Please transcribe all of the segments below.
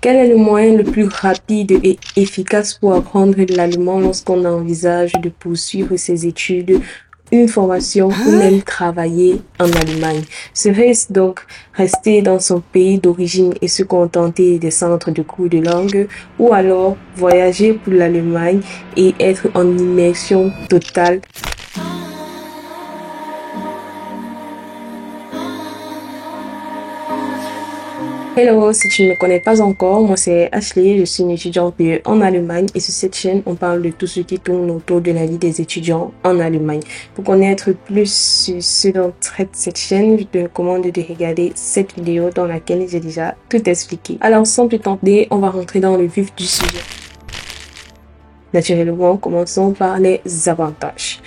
Quel est le moyen le plus rapide et efficace pour apprendre l'allemand lorsqu'on envisage de poursuivre ses études, une formation ou même travailler en Allemagne? Serait-ce donc rester dans son pays d'origine et se contenter des centres de cours de langue, ou alors voyager pour l'Allemagne et être en immersion totale? Hello, si tu ne me connais pas encore, moi c'est Ashley, je suis une étudiante en Allemagne et sur cette chaîne, on parle de tout ce qui tourne autour de la vie des étudiants en Allemagne. Pour connaître plus sur ce dont traite cette chaîne, je te recommande de regarder cette vidéo dans laquelle j'ai déjà tout expliqué. Alors sans plus tarder, on va rentrer dans le vif du sujet. Naturellement, commençons par les avantages.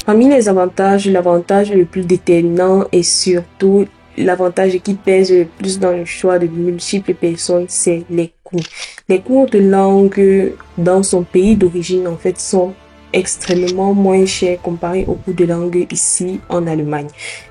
Parmi les avantages, l'avantage le plus déterminant et surtout l'avantage qui pèse le plus dans le choix de multiples personnes, c'est les coûts. Les cours de langue dans son pays d'origine, en fait, sont extrêmement moins chers comparés aux cours de langue ici en Allemagne.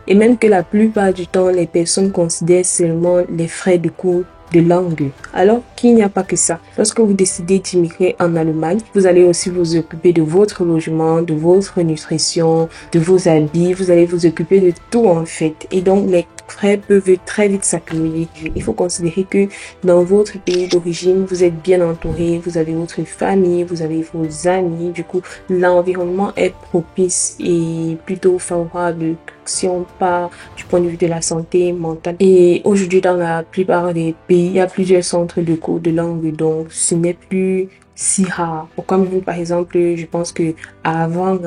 Et même que la plupart du temps, les personnes considèrent seulement les frais de cours de langue. Alors qu'il n'y a pas que ça. Lorsque vous décidez d'immigrer en Allemagne, vous allez aussi vous occuper de votre logement, de votre nutrition, de vos habits. Vous allez vous occuper de tout en fait. Et donc les frais peuvent très vite s'accumuler. Il faut considérer que dans votre pays d'origine, vous êtes bien entouré, vous avez votre famille, vous avez vos amis. Du coup, l'environnement est propice et plutôt favorable si on part du point de vue de la santé mentale. Et aujourd'hui, dans la plupart des pays, il y a plusieurs centres de cours de langue, donc ce n'est plus si rare. Comme vous, par exemple, je pense que avant,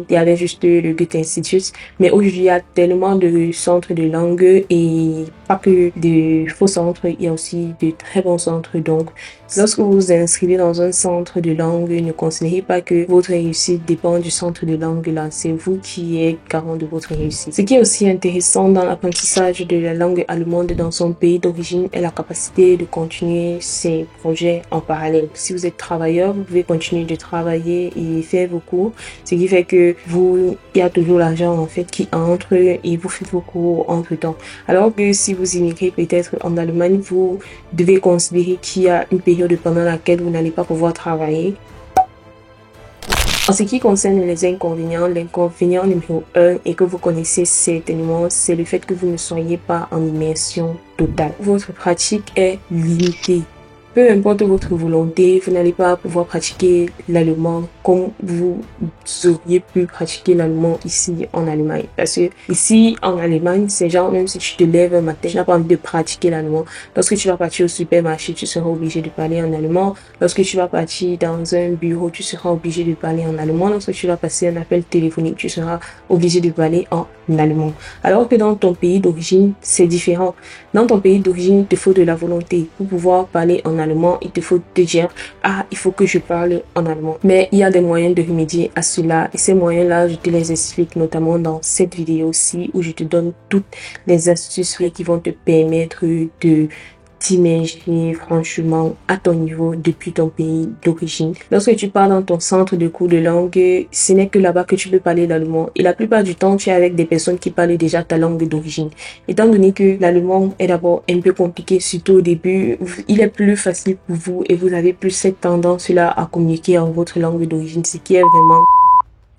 il y avait juste le Goethe Institut, mais aujourd'hui, il y a tellement de centres de langue et pas que de faux centres, il y a aussi de très bons centres. Donc, lorsque vous vous inscrivez dans un centre de langue, ne considérez pas que votre réussite dépend du centre de langue là. C'est vous qui êtes garant de votre réussite. Ce qui est aussi intéressant dans l'apprentissage de la langue allemande dans son pays d'origine est la capacité de continuer ses projets en parallèle. Si vous êtes travailleur, vous pouvez continuer de travailler et faire vos cours. Ce qui fait que il y a toujours l'argent en fait qui entre et vous faites vos cours entre temps. Alors que si vous immigrez peut-être en Allemagne, vous devez considérer qu'il y a une période pendant laquelle vous n'allez pas pouvoir travailler. En ce qui concerne les inconvénients, l'inconvénient numéro 1 et que vous connaissez certainement, c'est le fait que vous ne soyez pas en immersion totale. Votre pratique est limitée. Peu importe votre volonté, vous n'allez pas pouvoir pratiquer l'allemand comme vous auriez pu pratiquer l'allemand ici en Allemagne. Parce que ici en Allemagne, c'est genre même si tu te lèves un matin, tu n'as pas envie de pratiquer l'allemand. Lorsque tu vas partir au supermarché, tu seras obligé de parler en allemand. Lorsque tu vas partir dans un bureau, tu seras obligé de parler en allemand. Lorsque tu vas passer un appel téléphonique, tu seras obligé de parler en allemand. Alors que dans ton pays d'origine, c'est différent. Dans ton pays d'origine, il te faut de la volonté pour pouvoir parler en allemand. Il te faut te dire, il faut que je parle en allemand. Mais il y a des moyens de remédier à cela. Et ces moyens-là, je te les explique notamment dans cette vidéo-ci où je te donne toutes les astuces qui vont te permettre de t'immerger franchement à ton niveau depuis ton pays d'origine. Lorsque tu pars dans ton centre de cours de langue, ce n'est que là-bas que tu peux parler l'allemand. Et la plupart du temps, tu es avec des personnes qui parlent déjà ta langue d'origine. Étant donné que l'allemand est d'abord un peu compliqué, surtout au début, il est plus facile pour vous et vous avez plus cette tendance-là à communiquer en votre langue d'origine, ce qui est vraiment...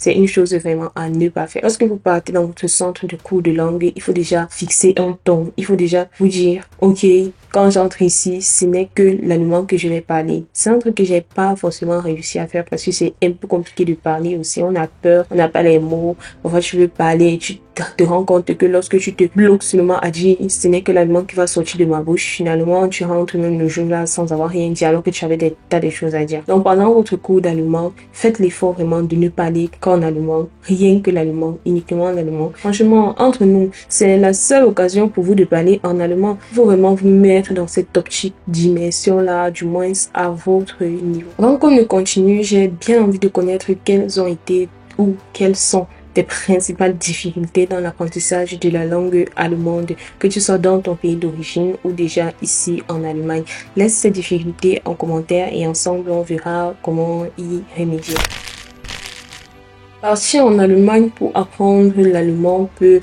C'est une chose vraiment à ne pas faire. Lorsque vous partez dans votre centre de cours de langue, il faut déjà fixer un ton. Il faut déjà vous dire, ok, quand j'entre ici, ce n'est que l'allemand que je vais parler. C'est un truc que j'ai pas forcément réussi à faire parce que c'est un peu compliqué de parler aussi. On a peur, on n'a pas les mots. Parfois, tu veux parler, tu te rends compte que lorsque tu te bloques seulement à dire, ce n'est que l'allemand qui va sortir de ma bouche. Finalement, tu rentres même le jour là sans avoir rien dit alors que tu avais des tas de choses à dire. Donc, pendant votre cours d'allemand, faites l'effort vraiment de ne parler qu'en allemand, rien que l'allemand, uniquement l'allemand. Franchement, entre nous, c'est la seule occasion pour vous de parler en allemand. Il faut vraiment vous mettre dans cette optique d'immersion là, du moins à votre niveau. Avant qu'on ne continue, j'ai bien envie de connaître quelles ont été ou quelles sont tes principales difficultés dans l'apprentissage de la langue allemande, que tu sois dans ton pays d'origine ou déjà ici en Allemagne. Laisse ces difficultés en commentaire et ensemble on verra comment y remédier. Partir en Allemagne pour apprendre l'allemand peut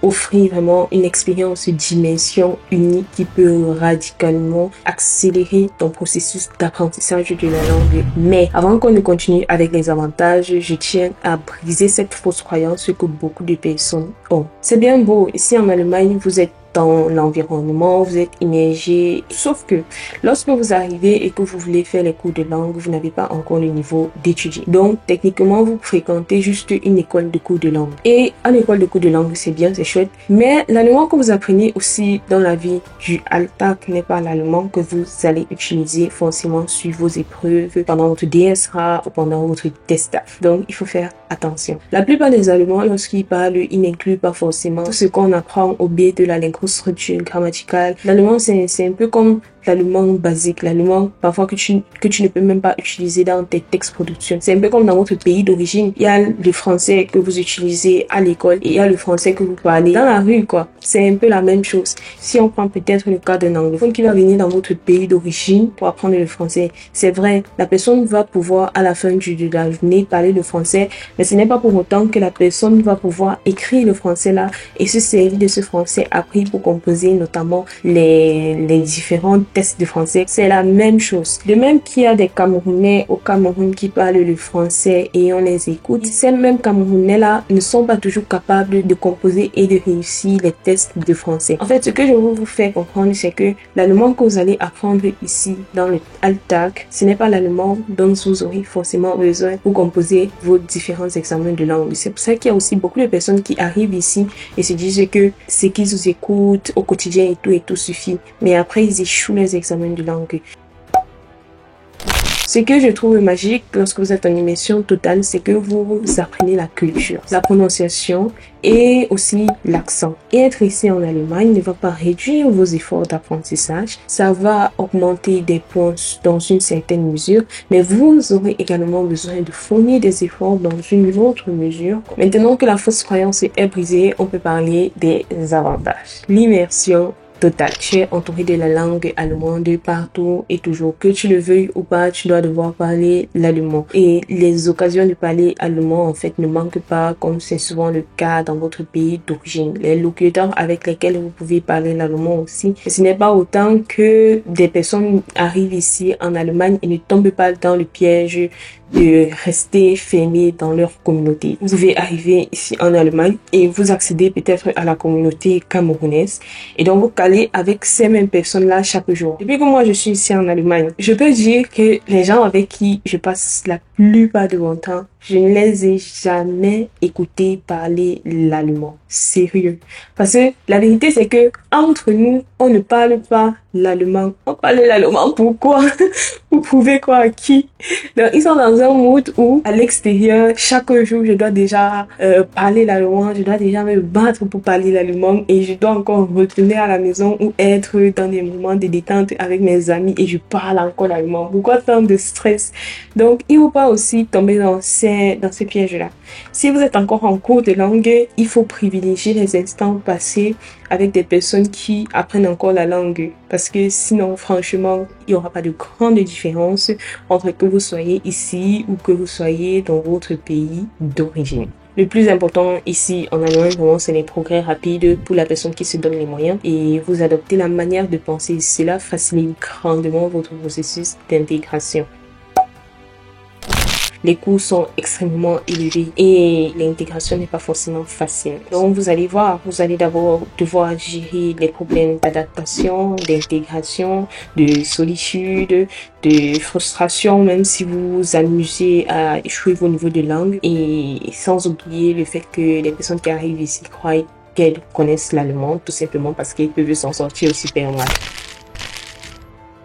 offrir vraiment une expérience d'immersion unique qui peut radicalement accélérer ton processus d'apprentissage de la langue. Mais avant qu'on ne continue avec les avantages, je tiens à briser cette fausse croyance que beaucoup de personnes ont. C'est bien beau, ici en Allemagne, vous êtes dans l'environnement, vous êtes immergé. Sauf que lorsque vous arrivez et que vous voulez faire les cours de langue, vous n'avez pas encore le niveau d'étudier. Donc, techniquement, vous fréquentez juste une école de cours de langue. Et en école de cours de langue, c'est bien, c'est chouette. Mais l'allemand que vous apprenez aussi dans la vie du Alltag n'est pas l'allemand que vous allez utiliser forcément sur vos épreuves pendant votre DSA ou pendant votre TESTAF. Donc, il faut faire attention. La plupart des Allemands, lorsqu'ils parlent, ils n'incluent pas forcément tout ce qu'on apprend au biais de la structure grammaticale. L'allemand, c'est un peu comme l'allemand basique, l'allemand parfois que tu ne peux même pas utiliser dans tes textes production. C'est un peu comme dans votre pays d'origine. Il y a le français que vous utilisez à l'école et il y a le français que vous parlez dans la rue, quoi. C'est un peu la même chose. Si on prend peut-être le cas d'un anglophone qui va venir dans votre pays d'origine pour apprendre le français, c'est vrai, la personne va pouvoir à la fin de la journée parler le français, mais ce n'est pas pour autant que la personne va pouvoir écrire le français là et se servir de ce français appris pour composer notamment les différents tests de français. C'est la même chose. De même qu'il y a des Camerounais au Cameroun qui parlent le français et on les écoute, ces mêmes Camerounais là ne sont pas toujours capables de composer et de réussir les tests de français. En fait, ce que je veux vous faire comprendre, c'est que l'allemand que vous allez apprendre ici dans le Alltag, ce n'est pas l'allemand dont vous aurez forcément besoin pour composer vos différents examens de langue. C'est pour ça qu'il y a aussi beaucoup de personnes qui arrivent ici et se disent que ce qu'ils vous écoutent au quotidien et tout suffit. Mais après, ils échouent les examens de langue. Ce que je trouve magique lorsque vous êtes en immersion totale, c'est que vous apprenez la culture, la prononciation et aussi l'accent. Et être ici en Allemagne ne va pas réduire vos efforts d'apprentissage. Ça va augmenter des points dans une certaine mesure, mais vous aurez également besoin de fournir des efforts dans une autre mesure. Maintenant que la fausse croyance est brisée, on peut parler des avantages. L'immersion total. Tu es entouré de la langue allemande partout et toujours. Que tu le veuilles ou pas, tu dois devoir parler l'allemand. Et les occasions de parler allemand, en fait, ne manquent pas, comme c'est souvent le cas dans votre pays d'origine. Les locuteurs avec lesquels vous pouvez parler l'allemand aussi. Et ce n'est pas autant que des personnes arrivent ici en Allemagne et ne tombent pas dans le piège de rester fermés dans leur communauté. Vous devez arriver ici en Allemagne et vous accédez peut-être à la communauté camerounaise et donc vous calez avec ces mêmes personnes-là chaque jour. Depuis que moi je suis ici en Allemagne, je peux dire que les gens avec qui je passe la plupart de mon temps, je ne les ai jamais écoutés parler l'allemand. Sérieux. Parce que la vérité, c'est que entre nous, on ne parle pas l'allemand. On parle l'allemand. Pourquoi? Vous pouvez quoi à qui? Donc, ils sont dans un mood où, à l'extérieur, chaque jour, je dois déjà parler l'allemand. Je dois déjà me battre pour parler l'allemand. Et je dois encore retourner à la maison ou être dans des moments de détente avec mes amis et je parle encore l'allemand. Pourquoi tant de stress? Donc, il ne faut pas aussi tomber dans ces pièges-là. Si vous êtes encore en cours de langue, il faut privilégier les instants passés avec des personnes qui apprennent encore la langue. Parce que sinon, franchement, il n'y aura pas de grande différence entre que vous soyez ici ou que vous soyez dans votre pays d'origine. Le plus important ici en Allemagne, vraiment, c'est les progrès rapides pour la personne qui se donne les moyens et vous adoptez la manière de penser. Cela facilite grandement votre processus d'intégration. Les coûts sont extrêmement élevés et l'intégration n'est pas forcément facile. Donc, vous allez voir, vous allez d'abord devoir gérer les problèmes d'adaptation, d'intégration, de solitude, de frustration, même si vous vous amusez à échouer vos niveaux de langue et sans oublier le fait que les personnes qui arrivent ici croient qu'elles connaissent l'allemand tout simplement parce qu'elles peuvent s'en sortir super mal.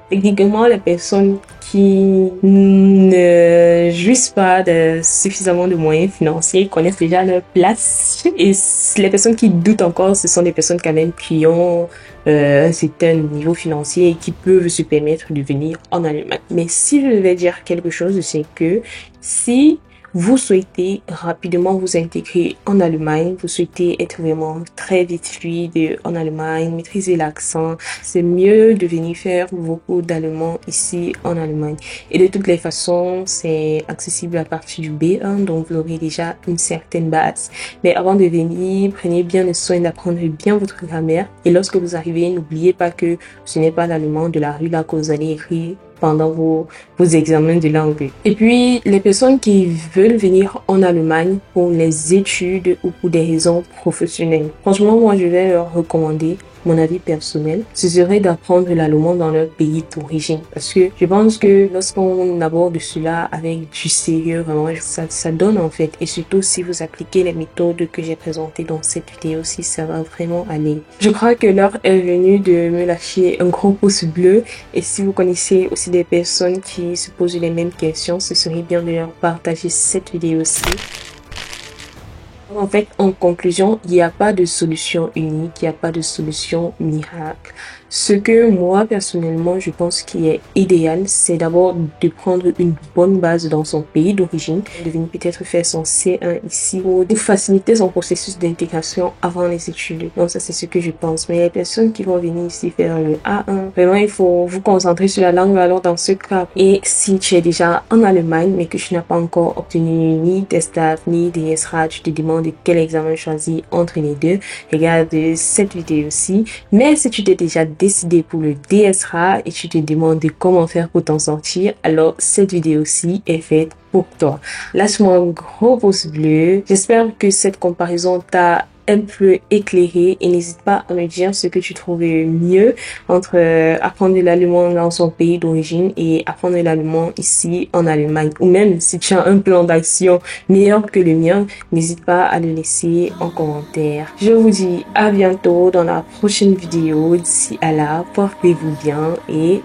Techniquement, les personnes qui ne jouissent pas de suffisamment de moyens financiers connaissent déjà leur place. Et les personnes qui doutent encore, ce sont des personnes quand même qui ont un certain niveau financier et qui peuvent se permettre de venir en Allemagne. Mais si je devais dire quelque chose, c'est que si vous souhaitez rapidement vous intégrer en Allemagne, vous souhaitez être vraiment très vite fluide en Allemagne, maîtriser l'accent, c'est mieux de venir faire vos cours d'allemand ici en Allemagne. Et de toutes les façons, c'est accessible à partir du B1, donc vous aurez déjà une certaine base. Mais avant de venir, prenez bien le soin d'apprendre bien votre grammaire. Et lorsque vous arrivez, n'oubliez pas que ce n'est pas l'allemand de la rue là que vous allez écrire pendant vos examens de langue. Et puis, les personnes qui veulent venir en Allemagne pour les études ou pour des raisons professionnelles, franchement, moi, je vais leur recommander, mon avis personnel, ce serait d'apprendre l'allemand dans leur pays d'origine. Parce que je pense que lorsqu'on aborde cela avec du sérieux, vraiment, ça donne en fait. Et surtout, si vous appliquez les méthodes que j'ai présentées dans cette vidéo, si ça va vraiment aller. Je crois que l'heure est venue de me lâcher un gros pouce bleu. Et si vous connaissez aussi des personnes qui se posent les mêmes questions, ce serait bien de leur partager cette vidéo aussi. En fait, en conclusion, il n'y a pas de solution unique, il n'y a pas de solution miracle. Ce que moi, personnellement, je pense qui est idéal, c'est d'abord de prendre une bonne base dans son pays d'origine, de venir peut-être faire son C1 ici pour faciliter son processus d'intégration avant les études. Donc ça, c'est ce que je pense. Mais les personnes qui vont venir ici faire le A1, vraiment, il faut vous concentrer sur la langue alors dans ce cas. Et si tu es déjà en Allemagne, mais que tu n'as pas encore obtenu ni des DESTAF, ni des ESRA, tu te demandes quel examen choisir entre les deux, regarde cette vidéo-ci. Mais si tu t'es déjà décidé pour le DSRA et tu te demandes comment faire pour t'en sortir, alors cette vidéo-ci est faite pour toi. Lâche-moi un gros pouce bleu. J'espère que cette comparaison t'a un peu éclairé et n'hésite pas à me dire ce que tu trouvais mieux entre apprendre l'allemand dans son pays d'origine et apprendre l'allemand ici en Allemagne, ou même si tu as un plan d'action meilleur que le mien, n'hésite pas à le laisser en commentaire. Je vous dis à bientôt dans la prochaine vidéo. D'ici à là, portez-vous bien et